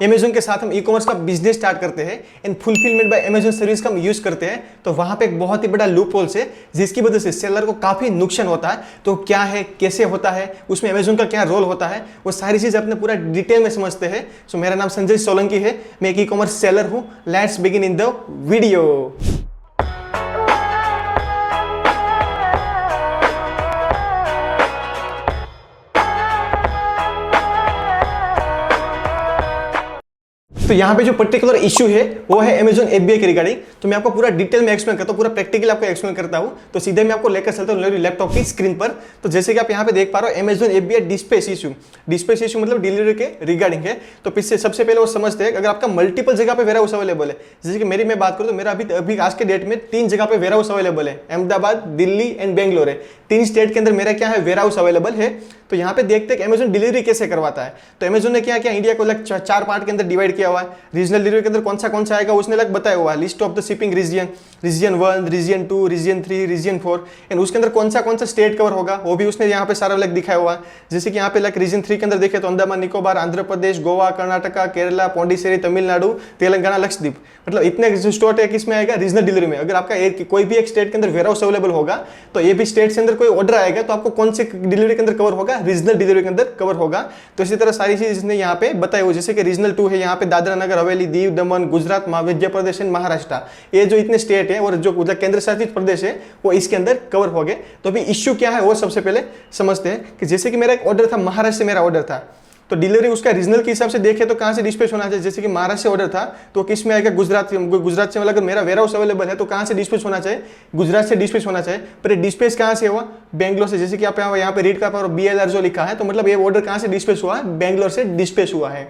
Amazon के साथ हम ई कॉमर्स का बिजनेस स्टार्ट करते हैं and fulfilment bye Amazon service का हम यूज करते हैं, तो वहां पे एक बहुत ही बड़ा लूप होल्स है जिसकी वजह से सेलर को काफी नुकसान होता है। तो क्या है, कैसे होता है, उसमें अमेजोन का क्या रोल होता है, वो सारी चीज अपने पूरा डिटेल में समझते हैं। सो मेरा नाम संजय सोलंकी है, मैं एक ई कॉमर्स सेलर हूं। Let's begin in the video. तो यहाँ पे जो पर्टिकुलर इशू है वो है अमेजोन एफबीआई के रिगार्डिंग। तो मैं आपको पूरा डिटेल में एक्सप्लेन करता हूँ, पूरा प्रैक्टिकली आपको एक्सप्लेन करता हूँ। तो सीधे मैं आपको लेकर चलता हूँ लैपटॉप की स्क्रीन पर। तो जैसे कि आप यहाँ पे देख पा रहे हो, अमेजोन एफबीआई डिस्पैच इशू मतलब डिलीवरी के रिगार्डिंग है। तो पिछले सबसे पहले वो समझते हैं अगर आपका मल्टीपल जगह पे वेयर हाउस अवेलेबल है, जैसे कि मेरी मैं बात करूँ तो मेरा अभी आज के डेट में 3 जगह पे वेयर हाउस अवेलेबल है, अहमदाबाद, दिल्ली एंड बेंगलोर है। 3 स्टेट के अंदर मेरा क्या है, वेयर हाउस अवेलेबल है। तो यहाँ पे देखते हैं कि अमेजोन डिलीवरी कैसे करवाता है। तो अमेजोन ने क्या किया, इंडिया को अलग 4 पार्ट के अंदर डिवाइड किया हुआ है। रीजनल डिलीवरी के अंदर कौन सा आएगा उसने अलग बताया हुआ है, list of the shipping region, region 1, region 2, region 3, region 4 and उसके अंदर कौन सा स्टेट कवर होगा वो भी उसने यहाँ पे सारा अलग दिखाया हुआ है। जैसे कि यहाँ पे लाइक रीजन 3 के अंदर देखे तो अंडमान निकोबार, आंध्र प्रदेश, गोवा, कर्नाटका, केरला, पौंडीचेरी, तमिलनाडु, तेलंगाना, लक्षद्वीप, मतलब इतने जो स्टेट है किसमें आएगा, रीजनल डिलीवरी में। अगर आपका कोई भी एक स्टेट के अंदर वेयर हाउस अवेलेबल होगा तो ये भी स्टेट के अंदर कोई ऑर्डर आएगा तो आपको कौन से डिलीवरी के अंदर कवर होगा, रीजनल डिलीवरी के अंदर कवर होगा। तो इसी तरह सारी चीज इसने यहाँ पे बताई हुई। जैसे कि रीजनल 2 है, यहाँ पे दादरा नगर हवेली, दीव दमन, गुजरात, मध्य प्रदेश एंड महाराष्ट्र, ये जो इतने स्टेट है और जो केंद्र शासित प्रदेश है वो इसके अंदर कवर हो गए। तो अभी इश्यू क्या है वो सबसे पहले समझते हैं कि जैसे कि मेरा एक ऑर्डर था, महाराष्ट्र से मेरा ऑर्डर था, तो डिलीवरी उसका रीजनल के हिसाब से देखे तो कहां से डिस्पैच होना चाहिए। जैसे कि महाराष्ट्र से ऑर्डर था तो किस में आएगा, गुजरात से। मतलब अगर मेरा वेयर हाउस अवेलेबल है तो कहां से डिस्पैच होना चाहिए, गुजरात से डिस्पैच होना चाहिए। पर डिस्पैच कहां से हुआ, बेंगलोर से। जैसे कि आप यहाँ पे रीड कर पा रहे हो BLR जो लिखा है, तो मतलब ये ऑर्डर कहां से डिस्पैच हुआ है, बेंगलोर से डिस्पैच हुआ है।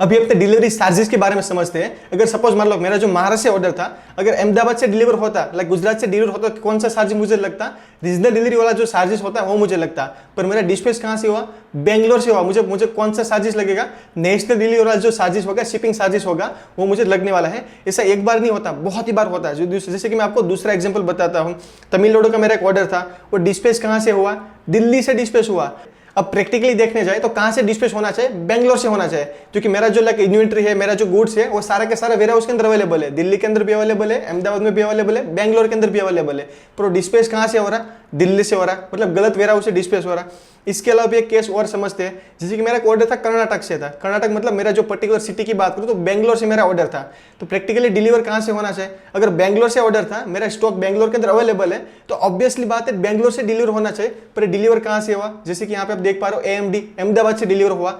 अभी अपने डिलीवरी चार्जेस के बारे में समझते हैं। अगर सपोज मान लो मेरा जो महाराष्ट्र से ऑर्डर था, अगर अहमदाबाद से डिलीवर होता, लाइक गुजरात से डिलीवर होता, तो कौन सा चार्ज मुझे लगता, रीजनल डिलीवरी वाला जो चार्जेस होता है वो मुझे लगता। पर मेरा डिस्पैच कहां से हुआ, बेंगलोर से हुआ, मुझे कौन सा चार्जेस लगेगा, नेशनल डिलीवरी वाला जो चार्जेस होगा, शिपिंग चार्जेस होगा, वो मुझे लगने वाला है। ऐसा एक बार नहीं होता, बहुत ही बार होता है। जैसे कि मैं आपको दूसरा एग्जाम्पल बताता हूँ। तमिलनाडु का मेरा एक ऑर्डर था, वो डिस्पैच कहां से हुआ, दिल्ली से डिस्पैच हुआ। अब प्रैक्टिकली देखने जाए तो कहां से डिस्पैच होना चाहिए, बेंगलोर से होना चाहिए, क्योंकि मेरा जो लाइक इन्वेंट्री है, मेरा जो गुड्स है वो सारा के सारा वेयर हाउस के अंदर अवेलेबल है, दिल्ली के अंदर भी अवेलेबल है, अहमदाबाद में भी अवेलेबल है, बेंगलोर के अंदर भी अवेलेबल है। पर डिस्पैच कहां से हो रहा, दिल्ली से हो रहा, मतलब गलत वेयर हाउस से डिस्पैच हो रहा। इसके अलावा भी एक केस और समझते हैं। जैसे कि मेरा एक ऑर्डर था कर्नाटक से था, कर्नाटक मतलब मेरा जो पर्टिकुलर सिटी की बात करूं तो बेंगलोर से मेरा ऑर्डर था। तो प्रैक्टिकली डिलीवर कहां से होना चाहिए, अगर बेंगलोर से ऑर्डर था, मेरा स्टॉक बेंगलोर के अंदर अवेलेबल है, तो ऑब्वियसली बात है बेंगलोर से डिलीवर होना चाहिए। पर डिलीवर कहां से हुआ, जैसे कि यहाँ पे आप देख पा रहे हो AMD अहमदाबाद से डिलीवर हुआ।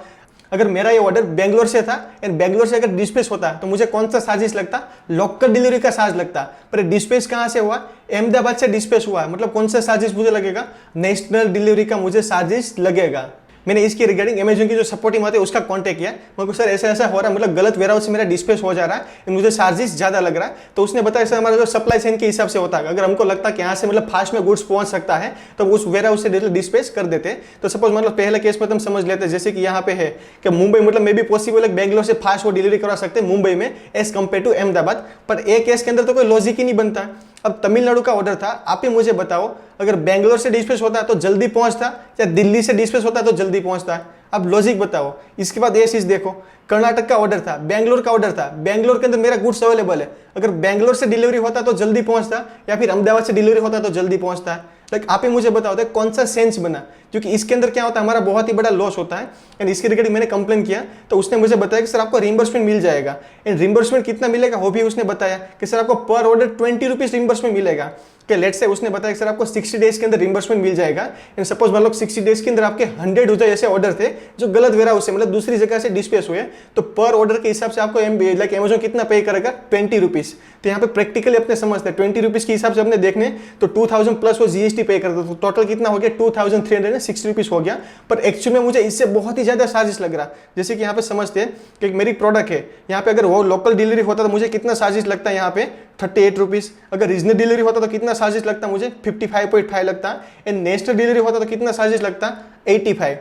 अगर मेरा ये ऑर्डर बेंगलोर से था एंड बेंगलोर से अगर डिस्पैच होता तो मुझे कौन सा चार्जेस लगता, लोकल डिलीवरी का चार्ज लगता। पर डिस्पैच कहां से हुआ, अहमदाबाद से डिस्पैच हुआ, मतलब कौन सा चार्जेस मुझे लगेगा, नेशनल डिलीवरी का मुझे चार्जेस लगेगा। मैंने इसकी रिगार्डिंग अमेजोन की जो सपोर्टिंग आती है उसका कांटेक्ट किया, मैं सर ऐसा हो रहा है, मतलब गलत वेयर हाउस से मेरा डिस्पैच हो जा रहा है, मुझे चार्जेस ज्यादा लग रहा है। तो उसने बताया सर हमारा जो सप्लाई चेन के हिसाब से होता है, अगर हमको लगता है कि यहाँ से मतलब फास्ट में गुड्स पहुंच सकता है तो उस वेयर हाउस से डिस्पैच कर देते। तो सपोज मतलब पहले केस में तुम समझ लेते, जैसे कि यहाँ पे है कि मुंबई, मतलब मे भी पॉसिबल है बेंगलोर से फास्ट वो डिलीवरी करा सकते हैं मुंबई में एज कम्पेयर टू अहमदाबाद। पर एक केस के अंदर तो कोई लॉजिक ही नहीं बनता। अब तमिलनाडु का ऑर्डर था, आप ही मुझे बताओ अगर बेंगलोर से डिस्पैच होता है तो जल्दी पहुंचता या दिल्ली से डिस्पैच होता है तो जल्दी पहुंचता है। अब लॉजिक बताओ। इसके बाद ये चीज देखो, कर्नाटक का ऑर्डर था, बेंगलोर का ऑर्डर था, बेंगलोर के अंदर मेरा गुड्स अवेलेबल है, अगर बेंगलोर से डिलीवरी होता तो जल्दी पहुंचता या फिर अहमदाबाद से डिलीवरी होता तो जल्दी पहुंचता। लाइक आप ही मुझे बताओ तो कौन सा सेंस बना, क्योंकि इसके अंदर क्या होता है, हमारा बहुत ही बड़ा लॉस होता है। एंड इसके रिगार्डिंग मैंने कंप्लेन किया तो उसने मुझे बताया कि सर आपको रिम्बर्समेंट मिल जाएगा। एंड रिम्बर्समेंट कितना मिलेगा वो भी उसने बताया कि सर आपको पर ऑर्डर 20 रुपीज रिम्बर्समेंट मिलेगा। कि लेट्स से उसने बताया कि सर आपको 60 डेज के अंदर रिम्बर्समेंट मिल जाएगा। एंड सपोज मान लो 60 डेज के अंदर आपके 100 हो जाए ऐसे ऑर्डर थे जो गलत वेयर हाउस से, मतलब दूसरी जगह से डिस्पैच हुए, तो पर ऑर्डर के हिसाब से आपको लाइक अमेजोन कितना पे करेगा, 20 रुपीज। तो यहाँ पे प्रैक्टिकली अपने समझते हैं 20 रुपीज के हिसाब से अपने देखने तो 2000 प्लस वो GST पे करता, तो टोटल कितना हो गया, 2360 रुपीज हो गया। पर एक्चुअली में मुझे इससे बहुत ही ज्यादा चार्जेस लग रहा। जैसे कि यहाँ पे समझते हैं कि मेरी प्रोडक्ट है, यहाँ पे अगर वो लोकल डिलीवरी होता तो मुझे कितना चार्जेस लगता है, यहाँ पे 38 रुपीज। अगर रीजनल डिलीवरी होता तो कितना चार्जेस लगता, मुझे 55.5 लगता। एंड नेशनल डिलीवरी होता तो कितना चार्जेस लगता, 85।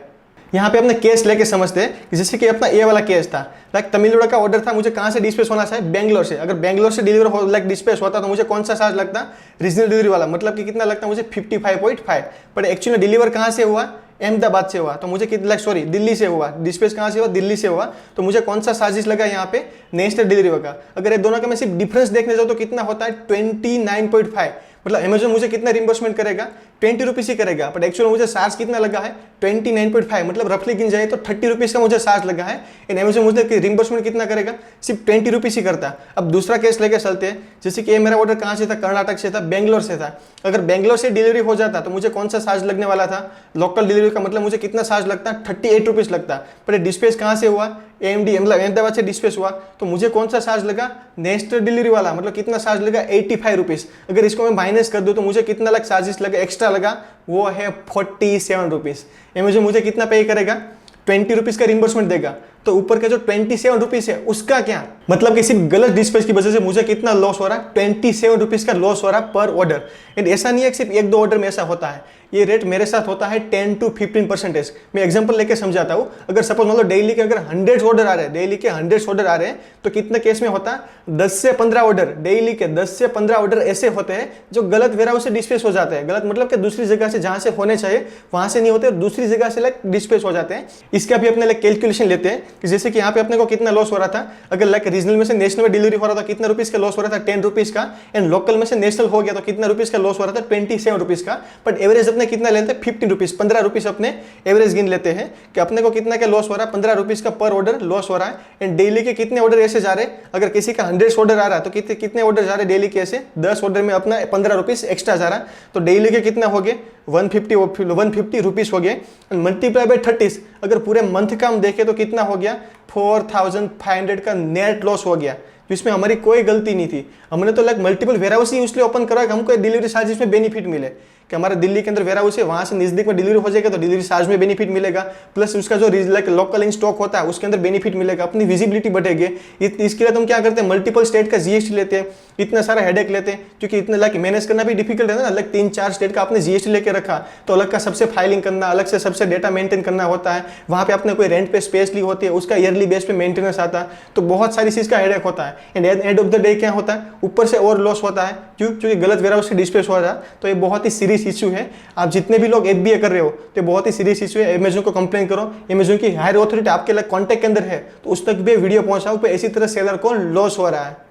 यहाँ पे अपने केस लेके समझते हैं कि जैसे कि अपना ये वाला केस था, लाइक तमिलनाडु का ऑर्डर था, मुझे कहाँ से डिस्पैच होना चाहिए, बेंगलोर से। अगर बेंगलोर से डिलीवर हो लाइक डिस्पैच होता तो मुझे कौन सा चार्ज लगता, रीजनल डिलीवरी वाला, मतलब कि कितना लगता मुझे 55.5। बट एक्चुअली डिलीवर कहाँ से हुआ, अहमदाबाद से हुआ तो मुझे कितना, सॉरी दिल्ली से हुआ, डिस्पैच कहाँ से हुआ, दिल्ली से हुआ, तो मुझे कौन सा चार्जेस लगा यहाँ पे, नेक्स्ट डिलीवरी का। अगर ये दोनों का मैं सिर्फ डिफरेंस देखने जाऊँ तो कितना होता है 29.5, मतलब अमेजन मुझे कितना रिम्बर्समेंट करेगा, 20 रुपीज़ ही करेगा, बट एक्चुअली मुझे चार्ज कितना लगा है 29.5, मतलब रफली गिन जाए तो 30 रुपीज़ का मुझे चार्ज लगा है। इन अमेजन मुझे रिम्बर्समेंट कितना करेगा, सिर्फ 20 रुपीज़ ही करता। अब दूसरा केस लेके चलते हैं, जैसे कि ये मेरा ऑर्डर कहाँ से था, कर्नाटक से था, बेंगलोर से था। अगर बेंगलोर से डिलीवरी हो जाता तो मुझे कौन सा चार्ज लगने वाला था, लोकल डिलीवरी का, मतलब मुझे कितना चार्ज लगता, 38 रुपीज़ लगता। पर डिस्पैच कहाँ से हुआ, AMD मतलब अहमदाबाद से डिस्पैच हुआ, तो मुझे कौन सा चार्ज लगा, नेक्स्ट डिलीवरी वाला, मतलब कितना चार्ज लगा 85 रुपीज़। अगर इसको मैं माइनस कर दूँ तो मुझे कितना लग चार्जेस लगा, एक्स्ट्रा लगा, वो है 47 रुपीज़। अमेजन मुझे कितना पे करेगा, 20 रुपीज़ का रिम्बर्समेंट देगा। तो ऊपर का जो 27 रुपीज़ है उसका क्या, मतलब कि सिर्फ गलत डिस्पैच की वजह से मुझे कितना लॉस हो रहा है, 27 रुपीज़ का लॉस हो रहा है पर ऑर्डर। एंड ऐसा नहीं है कि सिर्फ 1-2 ऑर्डर में ऐसा होता है, ये रेट मेरे साथ होता है 10 to 15%। मैं एग्जांपल लेके समझाता हूँ। अगर सपोज मान लो डेली के अगर 100 ऑर्डर आ रहे हैं, डेली के 100 ऑर्डर आ रहे हैं, तो कितने केस में होता है, 10 से 15 ऑर्डर, डेली के 10 से 15 ऑर्डर ऐसे होते हैं जो गलत वेयरहाउस से डिस्पैच हो जाते हैं। गलत मतलब कि दूसरी जगह से, जहां से होने चाहिए वहां से नहीं होते, दूसरी जगह से लाइक डिस्पैच हो जाते हैं। इसका भी अपने लाइक कैलकुलेशन लेते हैं कि जैसे कि यहाँ पे अपने को कितना लॉस हो रहा था, अगर लाइक रीजनल में से नेशनल में डिलीवरी हो रहा था कितना रुपीज का लॉस हो रहा था, 10 रुपीज का, एंड लोकल में से नेशनल हो गया तो कितना रुपीज का लॉस हो रहा था, 27 रुपीज का। बट एवरेज अपने कितना लेते हैं, 15 रुपीज, 15 रुपीज अपने एवरेज गिन लेते हैं कि अपने को कितना का लॉस हो रहा है, 15 रुपीज का पर ऑर्डर लॉस हो रहा है। एंड डेली के कितने ऑर्डर ऐसे जा रहे हैं, अगर किसी का 100 ऑर्डर आ रहा है तो कितने ऑर्डर जा रहे हैं डेली के, ऐसे 10 ऑर्डर में अपना 15 रुपीज एक्स्ट्रा जा रहा है, तो डेली के कितना हो गए, 150 रुपीज हो गए। मल्टीप्लाई बाय 30, अगर पूरे मंथ का हम देखें तो कितना हो गया, 4500 का नेट लॉस हो गया, जिसमें हमारी कोई गलती नहीं थी। हमने तो लाइक मल्टीपल वेयरहाउस ही इसलिए ओपन करा कि हमको डिलीवरी चार्जेस में बेनिफिट मिले, कि हमारे दिल्ली के अंदर वेयरहाउस है, वहां से नजदीक में डिलीवरी हो जाएगा तो डिलीवरी चार्ज में बेनिफिट मिलेगा, प्लस उसका जो लाइक लोकल इन स्टॉक होता है उसके अंदर बेनिफिट मिलेगा, अपनी विजिबिलिटी बढ़ेगी। इसके लिए तुम क्या करते हैं, मल्टीपल स्टेट का जीएसटी लेते हैं, इतना सारा हेडेक लेते हैं, क्योंकि इतने लाइक मैनेज करना भी डिफिकल्ट है ना, अलग 3-4 स्टेट का आपने जीएसटी लेके रखा तो अलग का सबसे फाइलिंग करना, अलग से सबसे डेटा मेंटेन करना होता है, वहां पे आपने कोई रेंट पे स्पेस ली होती है, उसका ईयरली बेस पे मेंटेनेंस आता है, तो बहुत सारी चीज का हेडेक होता है। And end of the day क्या होता है, ऊपर से और लॉस होता है, क्योंकि गलत वेयरहाउस से डिस्पैच हो रहा है। तो ये बहुत ही सीरियस इशू है। आप जितने भी लोग FBA कर रहे हो तो बहुत ही सीरियस इशू है, अमेजन को कंप्लेन करो, अमेजन की हायर अथॉरिटी आपके लिए कॉन्टैक्ट के अंदर है तो उस तक भी वीडियो पहुंचाओ कि इसी तरह सेलर को लॉस हो रहा है।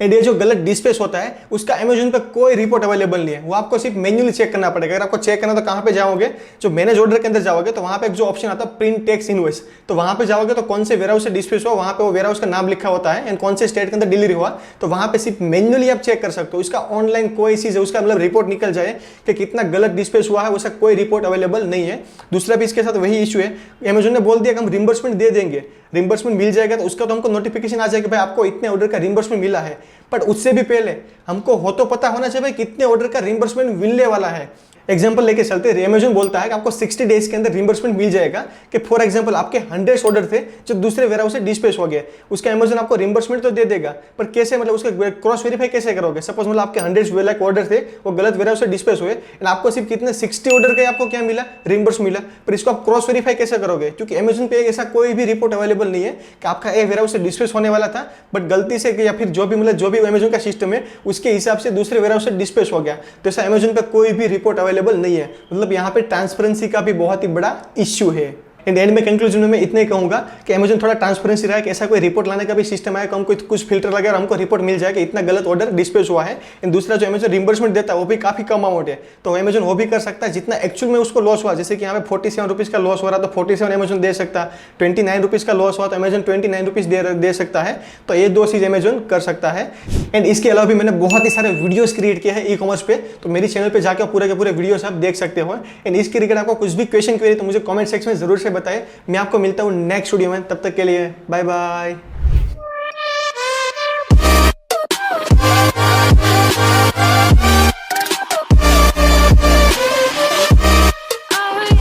एंड ये जो गलत डिस्पैच होता है उसका अमेजन पे कोई रिपोर्ट अवेलेबल नहीं है, वो आपको सिर्फ मैन्युअली चेक करना पड़ेगा। अगर आपको चेक करना तो कहां पे जाओगे, जो मैनेज ऑर्डर के अंदर जाओगे तो वहां पे एक जो ऑप्शन आता है प्रिंट टैक्स इनवॉइस, तो वहां पे जाओगे तो कौन से वेयरहाउस से डिस्पैच हो वहां पे वो वेयरहाउस का नाम लिखा होता है एंड कौन से स्टेट के अंदर डिलीवरी हुआ, तो वहां पे सिर्फ मैन्युअली आप चेक कर सकते हो। इसका ऑनलाइन कोई चीज है उसका मतलब रिपोर्ट निकल जाए कि कितना गलत डिस्पैच हुआ है, उसका कोई रिपोर्ट अवेलेबल नहीं है। दूसरा भी इसके साथ वही इशू है, अमेजन ने बोल दिया कि हम रिम्बर्समेंट दे देंगे, रिम्बर्समेंट मिल जाएगा तो उसका तो हमको नोटिफिकेशन आ जाएगा भाई आपको इतने ऑर्डर का रिम्बर्समेंट मिला है, बट उससे भी पहले हमको हो तो पता होना चाहिए कितने ऑर्डर का रिम्बर्समेंट मिलने वाला है। एग्जांपल लेके चलते हैं, अमेजन बोलता है कि आपको 60 डेज के अंदर रिम्बर्समेंट मिल जाएगा, कि फॉर एग्जांपल आपके 100 ऑर्डर थे जो दूसरे वेयरहाउस से डिस्पैच हो गए, उसका अमेजन आपको रिम्बर्समेंट तो दे देगा, पर कैसे, मतलब उसका क्रॉस वेरीफाई कैसे करोगे। सपोज मतलब आपके 100 लाख ऑर्डर थे वो गलत वेयरहाउस से डिस्पैच हुए एंड आपको सिर्फ कितने 60 ऑर्डर के आपको क्या मिला, रिम्बर्स मिला, पर इसको आप क्रॉस वेरीफाई कैसे करोगे, क्योंकि अमेजन पे ऐसा कोई भी रिपोर्ट अवेलेबल नहीं है कि आपका एक वेयरहाउस से डिस्पैच होने वाला था बट गलती से या फिर जो भी अमेजन का सिस्टम है उसके हिसाब से दूसरे वेयरहाउस से डिस्पैच हो गया, तो ऐसा अमेजन पे कोई भी रिपोर्ट अवेलेबल नहीं है। मतलब यहाँ पे ट्रांसपेरेंसी का भी बहुत ही बड़ा इश्यू है। एंड में कंक्लूजन में मैं इतना ही कहूंगा कि अमेजन थोड़ा ट्रांसपेरेंसी रहा है, कि ऐसा कोई रिपोर्ट लाने का भी सिस्टम आया, हमको कुछ फिल्टर लगे और हमको रिपोर्ट मिल जाए कि इतना गलत ऑर्डर डिस्पैच हुआ है। एंड दूसरा जो अमेजन रिम्बर्समेंट देता है वो भी काफी कम अमाउंट है, तो अमेजन वो भी कर सकता है जितना एक्चुअल में उसको लॉस हुआ। जैसे कि यहाँ पे 47 रुपीज का लॉस हो रहा तो 47 अमेजन दे सकता है, 29 रुपीज का लॉस हुआ तो अमेजन 29 रुपीज दे सकता है। तो ये दो चीज अमेजन कर सकता है। एंड इसके अलावा भी मैंने बहुत ही सारे वीडियोस क्रिएट किए हैं ई कॉमर्स पे, तो मेरी चैनल पे जाकर पूरे के पूरे वीडियोस आप देख सकते हो। एंड इसके रिगार्ड आपको कुछ भी क्वेश्चन क्वेरी तो मुझे कमेंट सेक्शन में जरूर से बताएं, मैं आपको मिलता हूँ नेक्स्ट वीडियो में। तब तक के लिए बाय बाय।